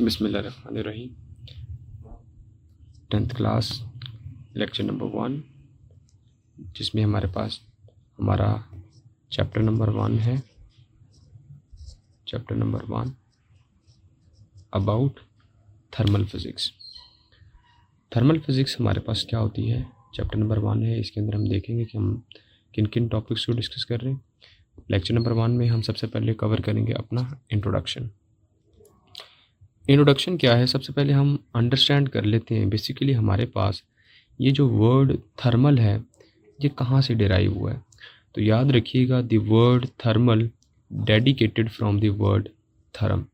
बिस्मिल्लाहिर्रहमानिर्रहीम। 10th class lecture number 1, जिसमें हमारे पास हमारा चैप्टर नंबर 1 है। Chapter number 1 about thermal physics. Thermal physics हमारे पास क्या होती है, चैप्टर नंबर 1 है। इसके अंदर हम देखेंगे कि हम किन किन टॉपिक्स को डिस्कस कर रहे हैं। लेक्चर नंबर 1 में हम सबसे पहले कवर करेंगे अपना इंट्रोडक्शन। इंट्रोडक्शन क्या है, सबसे पहले हम अंडरस्टैंड कर लेते हैं बेसिकली हमारे पास ये जो वर्ड थर्मल है ये कहाँ से डिराइव हुआ है। तो याद रखिएगा, the word thermal dedicated from the word therm,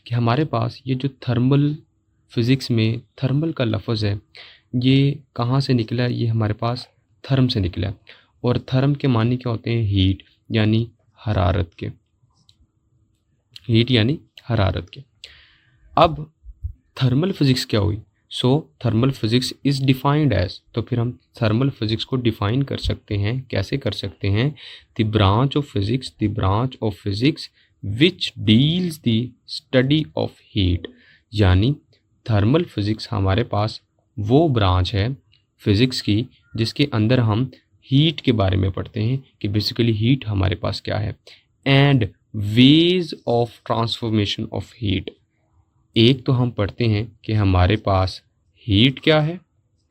कि हमारे पास ये जो थर्मल फिज़िक्स में थर्मल का लफ्ज़ है ये कहाँ से निकला है, ये हमारे पास थर्म से निकला है। और थर्म के मानी क्या होते हैं, हीट यानी हरारत के, हीट यानी हरारत के। अब थर्मल फिज़िक्स क्या हुई, thermal physics is defined as, तो फिर हम थर्मल फिज़िक्स को डिफ़ाइन कर सकते हैं, कैसे कर सकते हैं, the branch of physics which deals the study of heat. यानी थर्मल फिज़िक्स हमारे पास वो ब्रांच है फिज़िक्स की जिसके अंदर हम हीट के बारे में पढ़ते हैं कि बेसिकली हीट हमारे पास क्या है, and veg of transformation of heat. एक तो हम पढ़ते हैं कि हमारे पास हीट क्या है,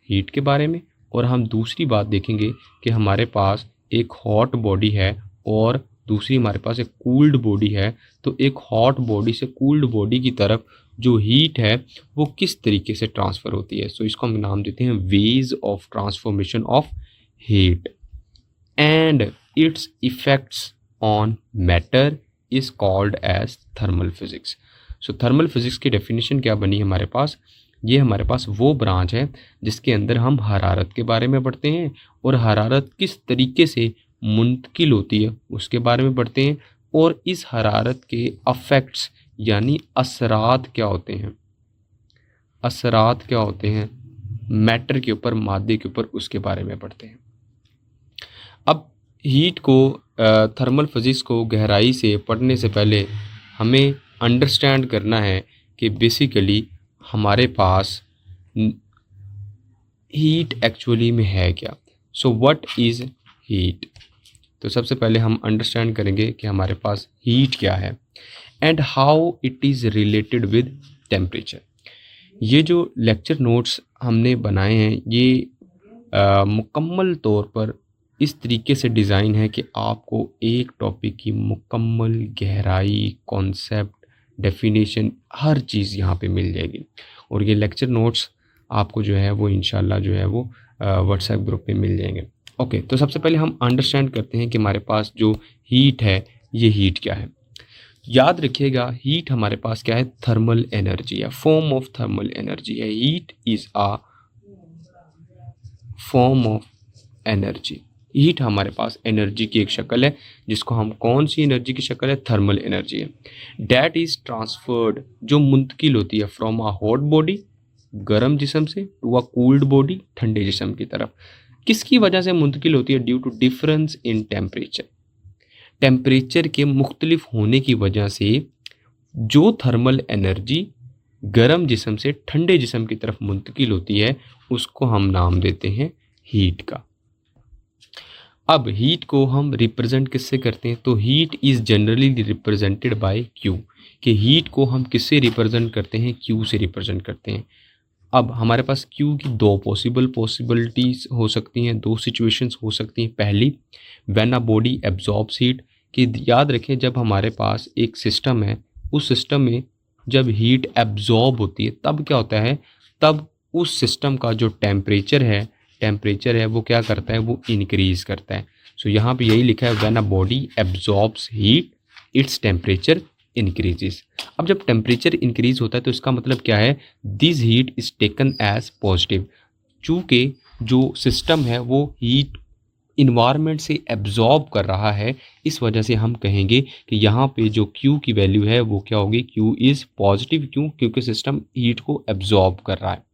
हीट के बारे में, और हम दूसरी बात देखेंगे कि हमारे पास एक हॉट बॉडी है और दूसरी हमारे पास एक कूल्ड बॉडी है। तो एक हॉट बॉडी से कूल्ड बॉडी की तरफ जो हीट है वो किस तरीके से ट्रांसफ़र होती है। इसको हम नाम देते हैं ways of transformation of heat, and its effects on matter is called as thermal physics. Thermal physics की डेफिनेशन क्या बनी हमारे पास, ये हमारे पास वो ब्रांच है जिसके अंदर हम हरारत के बारे में पढ़ते हैं और हरारत किस तरीके से मुंतकिल होती है उसके बारे में पढ़ते हैं, और इस हरारत के अफेक्ट्स यानी असरात क्या होते हैं, असरात क्या होते हैं मैटर के ऊपर, मादे के ऊपर, उसके बारे में पढ़ते हैं। अब हीट को, थर्मल फिज़िक्स को गहराई से पढ़ने से पहले हमें अंडरस्टैंड करना है कि बेसिकली हमारे पास हीट एक्चुअली में है क्या। What is heat. तो सबसे पहले हम अंडरस्टैंड करेंगे कि हमारे पास हीट क्या है and how it is related with temperature. ये जो लेक्चर नोट्स हमने बनाए हैं ये मुकम्मल तौर पर इस तरीके से डिज़ाइन है कि आपको एक टॉपिक की मुकम्मल गहराई, कॉन्सेप्ट, डेफिनेशन, हर चीज़ यहाँ पे मिल जाएगी। और ये लेक्चर नोट्स आपको जो है वो इंशाल्लाह जो है वो व्हाट्सएप ग्रुप पे मिल जाएंगे। ओके, तो सबसे पहले हम अंडरस्टैंड करते हैं कि हमारे पास जो हीट है ये हीट क्या है। याद रखिएगा, हीट हमारे पास क्या है, थर्मल एनर्जी है, फॉर्म ऑफ थर्मल एनर्जी है। Heat is a form of energy. Heat हमारे पास एनर्जी की एक शक्ल है, जिसको हम कौन सी एनर्जी की शक्ल है, थर्मल एनर्जी है। डैट इज़ ट्रांसफर्ड, जो मुंतकिल होती है, फ्रॉम अ हॉट बॉडी, गर्म जिस्म से, टू अ कूल्ड बॉडी, ठंडे जिस्म की तरफ। किसकी वजह से मुंतकिल होती है, due to difference in temperature. Temperature के मुख्तलिफ होने की वजह से जो थर्मल एनर्जी गर्म जिस्म से ठंडे जिस्म की तरफ मुंतकिल होती है उसको हम नाम देते हैं हीट का। अब हीट को हम रिप्रेजेंट किससे करते हैं, तो heat is generally represented bye Q, कि हीट को हम किससे रिप्रेजेंट करते हैं, क्यू से रिप्रेजेंट करते हैं। अब हमारे पास क्यू की दो पॉसिबिलिटीज़ हो सकती हैं, दो सिचुएशंस हो सकती हैं। पहली, when a body absorbs heat, कि याद रखें जब हमारे पास एक सिस्टम है, उस सिस्टम में जब हीट एब्जॉर्ब होती है तब क्या होता है, तब उस सिस्टम का जो टेम्परेचर है वो क्या करता है, वो इंक्रीज़ करता है। यहाँ पे यही लिखा है, when a body absorbs heat its temperature increases. अब जब टेम्परेचर इंक्रीज होता है तो इसका मतलब क्या है, this heat is taken as positive. चूँकि जो सिस्टम है वो हीट इन्वायरमेंट से एब्जॉर्ब कर रहा है, इस वजह से हम कहेंगे कि यहाँ पे जो Q की वैल्यू है वो क्या होगी, Q इज़ पॉजिटिव। क्यों, क्योंकि सिस्टम हीट को एब्जॉर्ब कर रहा है।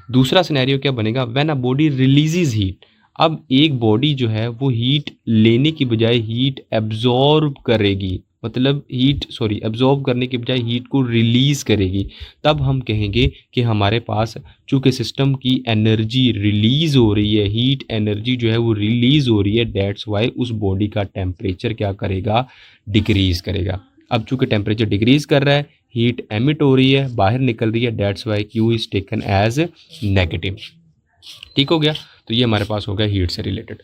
दूसरा सिनेरियो क्या बनेगा, when a body releases heat. अब एक बॉडी जो है वो हीट लेने की बजाय हीट एब्जॉर्ब करेगी, मतलब एब्जॉर्ब करने के बजाय हीट को रिलीज़ करेगी, तब हम कहेंगे कि हमारे पास चूँकि सिस्टम की एनर्जी रिलीज़ हो रही है, हीट एनर्जी जो है वो रिलीज़ हो रही है, दैट्स वाई उस बॉडी का टेम्परेचर क्या करेगा, डिक्रीज़ करेगा। अब चूँकि टेम्परेचर डिक्रीज़ कर रहा है, हीट एमिट हो रही है, बाहर निकल रही है, that's why Q is taken as negative. ठीक हो गया। तो ये हमारे पास हो गया हीट से रिलेटेड।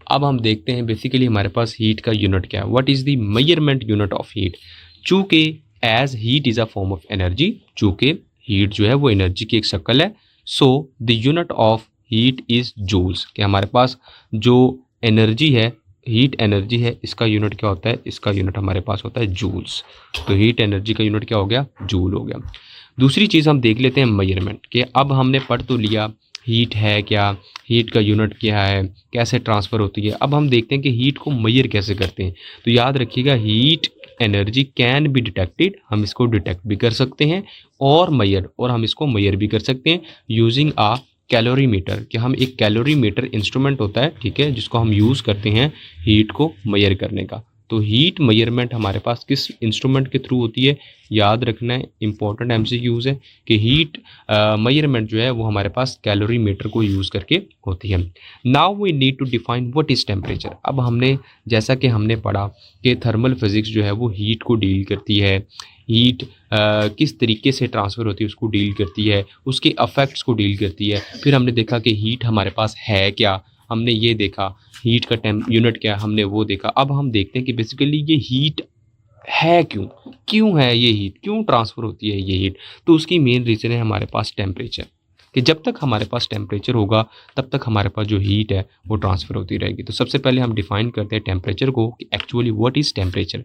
अब हम देखते हैं बेसिकली हमारे पास हीट का यूनिट क्या है, what is the measurement unit of heat. चूँकि as heat is a form of energy, चूँकि हीट जो है वो एनर्जी की एक शक्ल है, so the unit of heat is joules. कि हमारे पास जो एनर्जी है, हीट एनर्जी है, इसका यूनिट क्या होता है, इसका यूनिट हमारे पास होता है जूल्स। तो हीट एनर्जी का यूनिट क्या हो गया, जूल हो गया। दूसरी चीज़ हम देख लेते हैं मेजरमेंट, कि अब हमने पढ़ तो लिया हीट है क्या, हीट का यूनिट क्या है, कैसे ट्रांसफ़र होती है। अब हम देखते हैं कि हीट को मेजर कैसे करते हैं। तो याद रखिएगा, heat energy can be detected, हम इसको डिटेक्ट भी कर सकते हैं, और हम इसको मेजर भी कर सकते हैं यूजिंग आ कैलोरीमीटर। कि हम एक कैलोरीमीटर इंस्ट्रूमेंट होता है, ठीक है, जिसको हम यूज़ करते हैं हीट को मेजर करने का। तो हीट मेजरमेंट हमारे पास किस इंस्ट्रूमेंट के थ्रू होती है, याद रखना है, इंपॉर्टेंट एमसीक्यूज है कि हीट मेजरमेंट जो है वो हमारे पास कैलोरीमीटर को यूज़ करके होती है। Now we need to define what is temperature. अब हमने जैसा कि हमने पढ़ा कि थर्मल फिजिक्स जो है वो हीट को डील करती है, हीट किस तरीके से ट्रांसफ़र होती है उसको डील करती है, उसके अफेक्ट्स को डील करती है। फिर हमने देखा कि हीट हमारे पास है क्या, हमने ये देखा हीट का यूनिट क्या है, हमने वो देखा। अब हम देखते हैं कि बेसिकली ये हीट है क्यों है ये हीट, क्यों ट्रांसफ़र होती है ये हीट। तो उसकी मेन रीज़न है हमारे पास टेम्परेचर, कि जब तक हमारे पास टेम्परेचर होगा तब तक हमारे पास जो हीट है वो ट्रांसफ़र होती रहेगी। तो सबसे पहले हम डिफ़ाइन करते हैं टेम्परेचर को कि एक्चुअली व्हाट इज़ टेम्परेचर।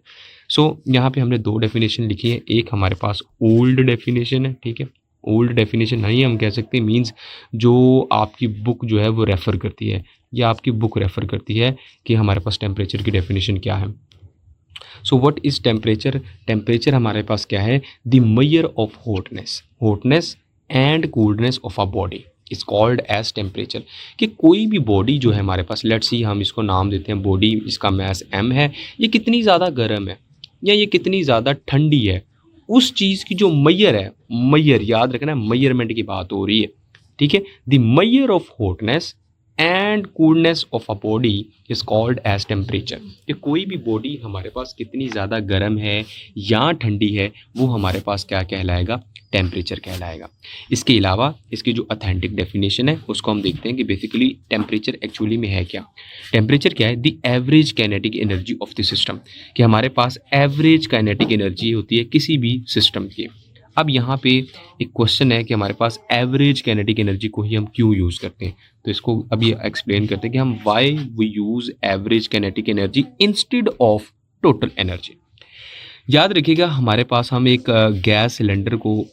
सो यहाँ पे हमने दो डेफिनेशन लिखी है। एक हमारे पास ओल्ड डेफिनेशन है, ठीक है, ओल्ड डेफिनेशन नहीं हम कह सकते, मीन्स जो आपकी बुक जो है वो रेफ़र करती है, या आपकी बुक रेफ़र करती है कि हमारे पास टेम्परेचर की डेफिनेशन क्या है। So what is temperature. Temperature हमारे पास क्या है, the measure of hotness and coolness of a body is called as temperature. कि कोई भी बॉडी जो है हमारे पास, लेट्स सी हम इसको नाम देते हैं बॉडी, इसका मास m है, ये कितनी ज़्यादा गर्म है या ये कितनी ज़्यादा ठंडी है, उस चीज़ की जो मेजर है, मेजर याद रखना है, मेजरमेंट की बात हो रही है, ठीक है। The measure of hotness and coolness of a body is called as temperature. कि कोई भी बॉडी हमारे पास कितनी ज़्यादा गर्म है या ठंडी है, वो हमारे पास क्या कहलाएगा, टेम्परेचर कहलाएगा। इसके अलावा इसकी जो ऑथेंटिक डेफिनेशन है उसको हम देखते हैं कि बेसिकली टेम्परेचर एक्चुअली में है क्या। टेम्परेचर क्या है, the average kinetic energy of the system. कि हमारे पास एवरेज काइनेटिक एनर्जी होती है किसी भी सिस्टम की। अब यहाँ पे एक क्वेश्चन है कि हमारे पास एवरेज काइनेटिक एनर्जी को ही हम क्यों यूज़ करते हैं। तो इसको अभी एक्सप्लेन करते हैं कि हम why we use average kinetic energy instead of total energy. याद रखिएगा, हमारे पास हम एक गैस सिलेंडर को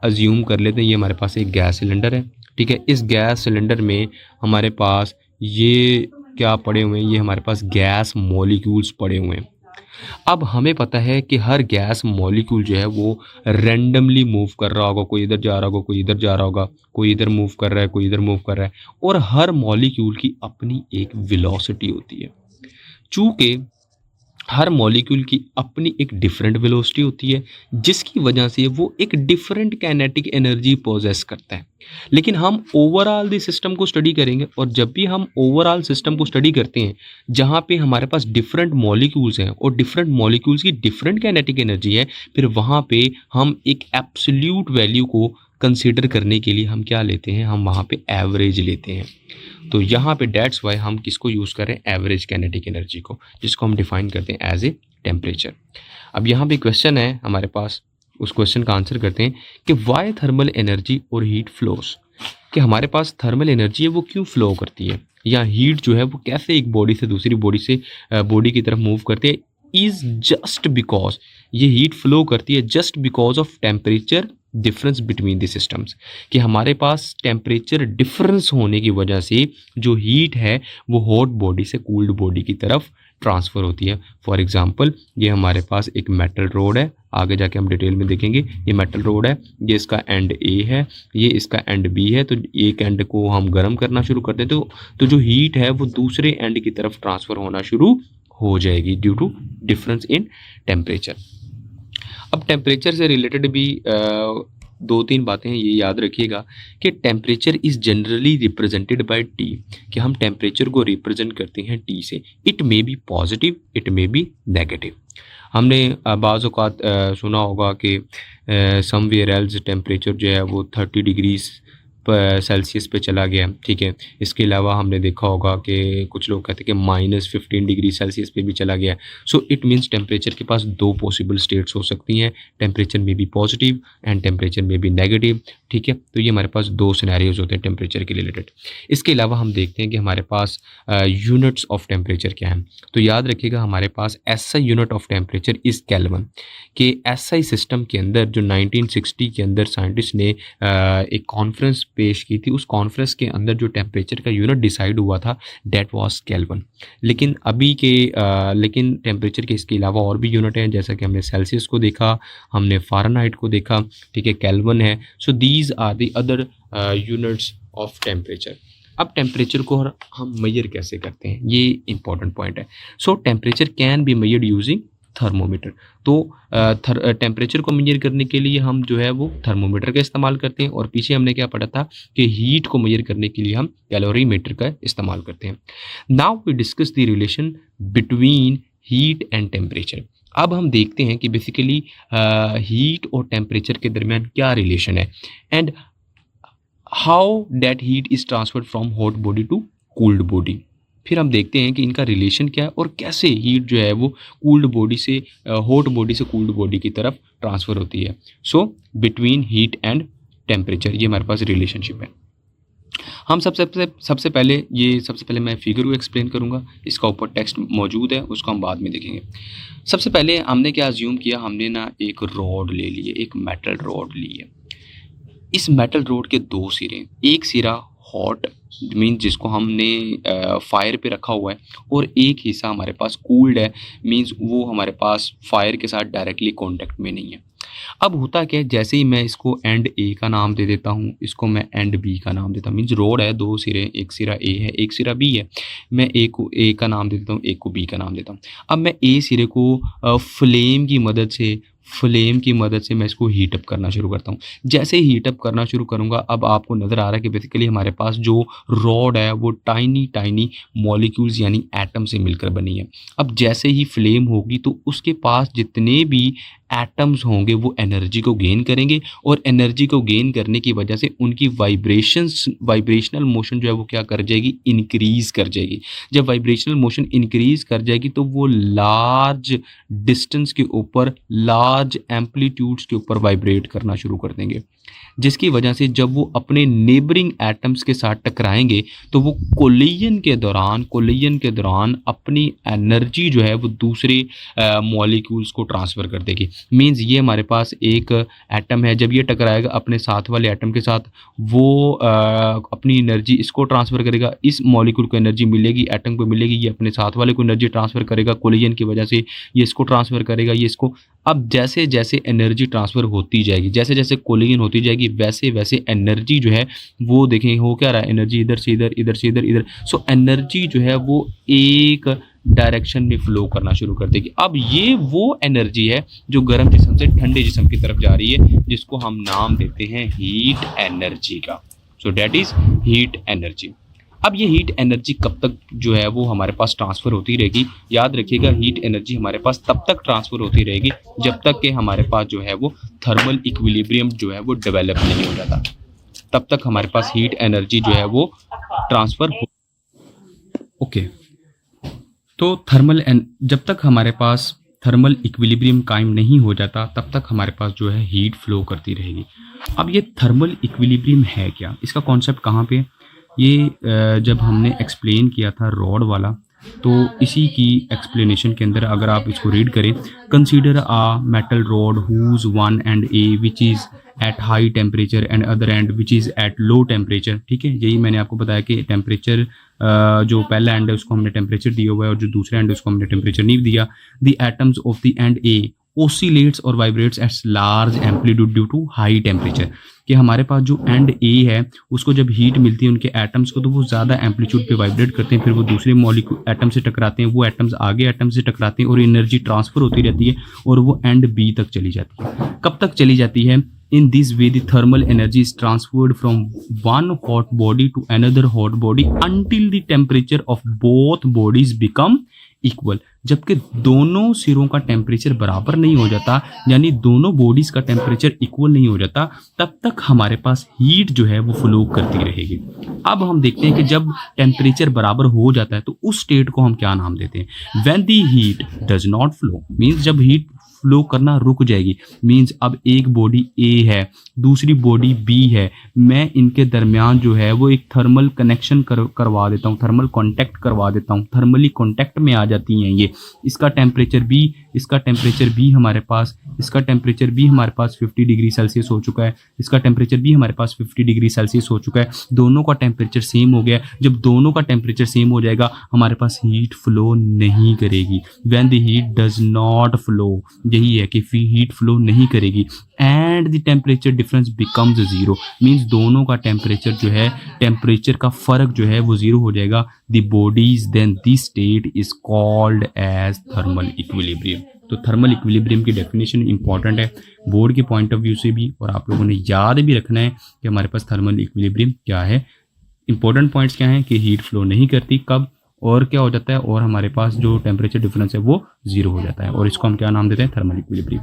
अज्यूम कर लेते हैं। ये हमारे पास एक गैस सिलेंडर है, ठीक है। इस गैस सिलेंडर में हमारे पास ये क्या पड़े हुए हैं, ये हमारे पास गैस मॉलिक्यूल्स पड़े हुए हैं। अब हमें पता है कि हर गैस मॉलिक्यूल जो है वो रैंडमली मूव कर रहा होगा, कोई इधर जा रहा होगा, कोई इधर जा रहा होगा, कोई इधर मूव कर रहा है, कोई इधर मूव कर रहा है, और हर मॉलिक्यूल की अपनी एक वेलोसिटी होती है। चूँकि हर मॉलिक्यूल की अपनी एक डिफरेंट वेलोसिटी होती है, जिसकी वजह से वो एक डिफरेंट काइनेटिक एनर्जी पोजेस करता है। लेकिन हम ओवरऑल द सिस्टम को स्टडी करेंगे, और जब भी हम ओवरऑल सिस्टम को स्टडी करते हैं जहाँ पे हमारे पास डिफरेंट मॉलिक्यूल्स हैं और डिफरेंट मॉलिक्यूल्स की डिफरेंट काइनेटिक एनर्जी है, फिर वहाँ पे हम एक एब्सोल्यूट वैल्यू को कंसीडर करने के लिए हम क्या लेते हैं, हम वहाँ पे एवरेज लेते हैं। तो यहाँ पे डेट्स वाई हम किसको यूज़ करें, एवरेज काइनेटिक एनर्जी को, जिसको हम डिफाइन करते हैं एज ए टेम्परेचर। अब यहाँ पे क्वेश्चन है हमारे पास, उस क्वेश्चन का आंसर करते हैं कि वाई थर्मल एनर्जी और हीट फ्लोस। कि हमारे पास थर्मल एनर्जी है वो क्यों फ्लो करती है, या हीट जो है वो कैसे एक बॉडी से दूसरी बॉडी की तरफ मूव करती है, इज़ जस्ट बिकॉज, ये हीट फ्लो करती है just because of temperature difference between the systems. कि हमारे पास टेम्परेचर डिफरेंस होने की वजह से जो हीट है वो हॉट बॉडी से कूल्ड बॉडी की तरफ ट्रांसफ़र होती है। फॉर एग्जांपल, ये हमारे पास एक मेटल रोड है, आगे जाके हम डिटेल में देखेंगे। ये मेटल रोड है, ये इसका एंड ए है, ये इसका एंड बी है। तो एक एंड को हम गर्म करना शुरू करते हैं तो जो हीट है वो दूसरे एंड की तरफ ट्रांसफ़र होना शुरू हो जाएगी due to difference in temperature. अब टेम्परेचर से रिलेटेड भी दो तीन बातें हैं, ये याद रखिएगा कि temperature is generally represented by T, कि हम टेम्परेचर को रिप्रेजेंट करते हैं टी से। It may be positive, it may be negative. हमने बाज़ औक़ात सुना होगा कि समवेयर एल्स टेम्परेचर जो है वो 30 डिग्रीज सेल्सियस पे चला गया, ठीक है। इसके अलावा हमने देखा होगा कि कुछ लोग कहते हैं कि -15 डिग्री सेल्सियस पे भी चला गया। सो इट मीन्स टेम्परेचर के पास दो पॉसिबल स्टेट्स हो सकती हैं, टेम्परेचर में बी पॉजिटिव एंड टेम्परेचर में बी नेगेटिव, ठीक है। तो ये हमारे पास दो सिनेरियोज होते हैं टेम्परेचर के रिलेटेड। इसके अलावा हम देखते हैं कि हमारे पास यूनिट्स ऑफ टेम्परेचर क्या हैं। तो याद रखिएगा हमारे पास SI unit of temperature is kelvin, कि एसआई सिस्टम के अंदर जो 1960 के अंदर साइंटिस्ट ने एक कॉन्फ्रेंस पेश की थी, उस कॉन्फ्रेंस के अंदर जो टेम्परेचर का यूनिट डिसाइड हुआ था डेट वाज केल्विन। लेकिन अभी के लेकिन टेम्परेचर के इसके अलावा और भी यूनिट हैं, जैसा कि हमने सेल्सियस को देखा, हमने फ़ारेनहाइट को देखा, ठीक है, केल्विन है। So these are the other units of temperature. अब टेम्परेचर को हम मेजर कैसे करते हैं, ये इंपॉर्टेंट पॉइंट है। सो temperature can be measured using thermometer. तो टेम्परेचर को मेजर करने के लिए हम जो है वो थर्मोमीटर का इस्तेमाल करते हैं, और पीछे हमने क्या पढ़ा था कि हीट को मेजर करने के लिए हम कैलोरीमीटर का इस्तेमाल करते हैं। Now we discuss the relation between heat and temperature. अब हम देखते हैं कि बेसिकली हीट और टेम्परेचर के दरमियान क्या रिलेशन है, and how that heat is transferred from hot body to cooled body. फिर हम देखते हैं कि इनका रिलेशन क्या है और कैसे हीट जो है वो कूल्ड बॉडी से हॉट बॉडी से कूल्ड बॉडी की तरफ ट्रांसफ़र होती है। So between heat and temperature ये हमारे पास रिलेशनशिप है। हम सबसे पहले मैं फिगर को एक्सप्लेन करूंगा, इसका ऊपर टेक्स्ट मौजूद है, उसको हम बाद में देखेंगे। सबसे पहले हमने क्या अज्यूम किया, हमने ना एक रॉड ले ली है, एक मेटल रॉड ली है। इस मेटल रॉड के दो सिरे, एक सिरा हॉट मीन जिसको हमने फायर पे रखा हुआ है, और एक हिस्सा हमारे पास कूल्ड है, मींस वो हमारे पास फायर के साथ डायरेक्टली कांटेक्ट में नहीं है। अब होता क्या है, जैसे ही मैं इसको एंड ए का नाम दे देता हूँ, इसको मैं एंड बी का नाम देता हूँ, मीन्स रोड है, दो सिरे, एक सिरा ए है, एक सिरा बी है, मैं ए को ए का नाम दे देता हूँ, एक को बी का नाम देता हूँ। अब मैं ए सिरे को फ्लेम की मदद से मैं इसको हीटअप करना शुरू करता हूँ। जैसे ही हीटअप करना शुरू करूँगा, अब आपको नज़र आ रहा है कि बेसिकली हमारे पास जो रॉड है वो टाइनी मॉलिक्यूल्स यानी एटम से मिलकर बनी है। अब जैसे ही फ्लेम होगी तो उसके पास जितने भी एटम्स होंगे वो एनर्जी को गेन करेंगे, और एनर्जी को गेन करने की वजह से उनकी वाइब्रेशनल मोशन जो है वो क्या कर जाएगी, इंक्रीज़ कर जाएगी। जब वाइब्रेशनल मोशन इंक्रीज़ कर जाएगी तो वो लार्ज डिस्टेंस के ऊपर, लार्ज एम्पलीट्यूड्स के ऊपर वाइब्रेट करना शुरू कर देंगे, जिसकी वजह से जब वो अपने नेबरिंग एटम्स के साथ टकराएंगे तो वो कोलिजन के दौरान अपनी एनर्जी जो है वो दूसरे मॉलिक्यूल्स को ट्रांसफ़र कर देगी। मींस ये हमारे पास एक एटम है, जब ये टकराएगा अपने साथ वाले एटम के साथ, वो अपनी एनर्जी इसको ट्रांसफ़र करेगा, इस मॉलिक्यूल को एनर्जी मिलेगी, एटम को मिलेगी, ये अपने साथ वाले को एनर्जी ट्रांसफ़र करेगा, कोलिजन की वजह से ये इसको ट्रांसफ़र करेगा, ये इसको। अब जैसे जैसे एनर्जी ट्रांसफ़र होती जाएगी, जैसे जैसे कोलिजन होती जाएगी, वैसे वैसे एनर्जी जो है वो देखें हो क्या रहा है, एनर्जी इधर से इधर, इधर से इधर, इधर। सो एनर्जी जो है वो एक डायरेक्शन में फ्लो करना शुरू कर देगी। अब ये वो एनर्जी है जो गर्म जिस्म से ठंडे जिस्म की तरफ जा रही है, जिसको हम नाम देते हैं हीट एनर्जी का। So that is heat energy. अब ये हीट एनर्जी कब तक जो है वो हमारे पास ट्रांसफ़र होती रहेगी, याद रखिएगा हीट एनर्जी हमारे पास तब तक ट्रांसफ़र होती रहेगी जब तक कि हमारे पास जो है वो थर्मल इक्विलिब्रियम जो है वो डेवलप नहीं हो जाता, तब तक हमारे पास हीट एनर्जी जो है वो ट्रांसफ़र हो। ओके, तो जब तक हमारे पास थर्मल इक्विलिब्रियम कायम नहीं हो जाता तब तक हमारे पास जो है हीट फ्लो करती रहेगी। अब ये थर्मल इक्विलिब्रियम है क्या, इसका कॉन्सेप्ट कहाँ पे, ये जब हमने एक्सप्लेन किया था रॉड वाला, तो इसी की एक्सप्लेनेशन के अंदर अगर आप इसको रीड करें, consider a metal rod whose one end A which is at high temperature and other end which is at low temperature. ठीक है, यही मैंने आपको बताया कि टेम्परेचर जो पहला एंड है उसको हमने टेम्परेचर दिया हुआ है और जो दूसरा एंड है उसको हमने टेम्परेचर नहीं दिया। The atoms of the end A oscillates और vibrates at large amplitude due to high temperature, कि हमारे पास जो एंड ए है उसको जब हीट मिलती है उनके एटम्स को तो वो ज़्यादा एम्पलीट्यूड पे वाइब्रेट करते हैं, फिर वो दूसरे मॉलिक्यूल एटम से टकराते हैं, वो एटम्स आगे एटम से टकराते हैं और एनर्जी ट्रांसफर होती रहती है और वो एंड बी तक चली जाती है। कब तक चली जाती है? In this way, the thermal energy is transferred from one hot body to another hot body until the temperature of both bodies become equal. जबकि दोनों सिरों का टेम्परेचर बराबर नहीं हो जाता, यानी दोनों बॉडीज का टेम्परेचर इक्वल नहीं हो जाता, तब तक हमारे पास हीट जो है वो फ्लो करती रहेगी। अब हम देखते हैं कि जब टेम्परेचर बराबर हो जाता है तो उस स्टेट को हम क्या नाम देते हैं? When the heat does not flow, means जब हीट फ्लो करना रुक जाएगी, मीन्स अब एक बॉडी ए है, दूसरी बॉडी बी है, मैं इनके दरमियान जो है वो एक थर्मल कनेक्शन करवा देता हूँ, थर्मल कांटेक्ट करवा देता हूँ, थर्मली कांटेक्ट में आ जाती हैं ये। इसका टेम्परेचर भी, इसका टेम्परेचर भी हमारे पास, इसका टेम्परेचर भी हमारे पास 50 डिग्री सेल्सियस हो चुका है, इसका टेम्परेचर भी हमारे पास 50 डिग्री सेल्सियस हो चुका है, दोनों का टेम्परेचर सेम हो गया। जब दोनों का टेम्परेचर सेम हो जाएगा हमारे पास हीट फ्लो नहीं करेगी। When the heat does not flow, यही है कि हीट फ्लो नहीं करेगी, and the temperature difference becomes zero, means दोनों का टेम्परेचर जो है, टेम्परेचर का फर्क जो है वो जीरो हो जाएगा। The bodies then this state is called as thermal equilibrium. तो थर्मल इक्विलिब्रियम की डेफिनेशन इंपॉर्टेंट है बोर्ड के पॉइंट ऑफ व्यू से भी, और आप लोगों ने याद भी रखना है कि हमारे पास थर्मल इक्विलिब्रियम क्या है। इंपॉर्टेंट पॉइंट्स क्या हैं कि हीट फ्लो नहीं करती, कब और क्या हो जाता है, और हमारे पास जो टेम्परेचर डिफरेंस है वो जीरो हो जाता है, और इसको हम क्या नाम देते हैं? Thermal equilibrium.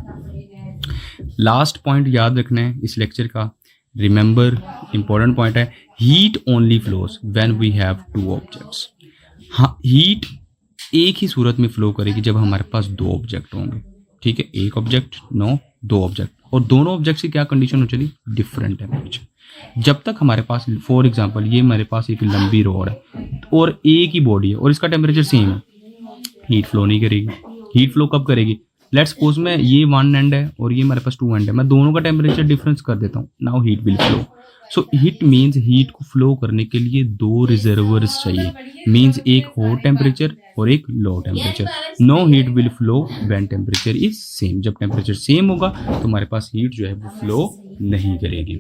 लास्ट पॉइंट याद रखना है इस लेक्चर का, रिमेंबर इंपॉर्टेंट पॉइंट है, heat only flows when we have two objects. हाँ, हीट एक ही सूरत में फ्लो करेगी जब हमारे पास दो ऑब्जेक्ट होंगे, ठीक है, एक ऑब्जेक्ट नो दो ऑब्जेक्ट, और दोनों ऑब्जेक्ट की क्या कंडीशन हो चली? Different temperature. जब तक हमारे पास, फॉर एग्जांपल ये हमारे पास एक लंबी रॉड है और एक ही बॉडी है और इसका टेम्परेचर सेम है, हीट फ्लो नहीं करेगी। हीट फ्लो कब करेगी? लेट्स सपोज में ये वन एंड है और ये हमारे पास टू एंड है, मैं दोनों का टेम्परेचर डिफरेंस कर देता हूँ, now heat will flow. So heat means heat को फ्लो करने के लिए दो रिजर्वर्स चाहिए, मीन्स एक हॉट टेम्परेचर और एक low temperature. No heat will flow when temperature is same, जब टेम्परेचर सेम होगा तो हमारे पास हीट जो है वो फ्लो नहीं करेगी।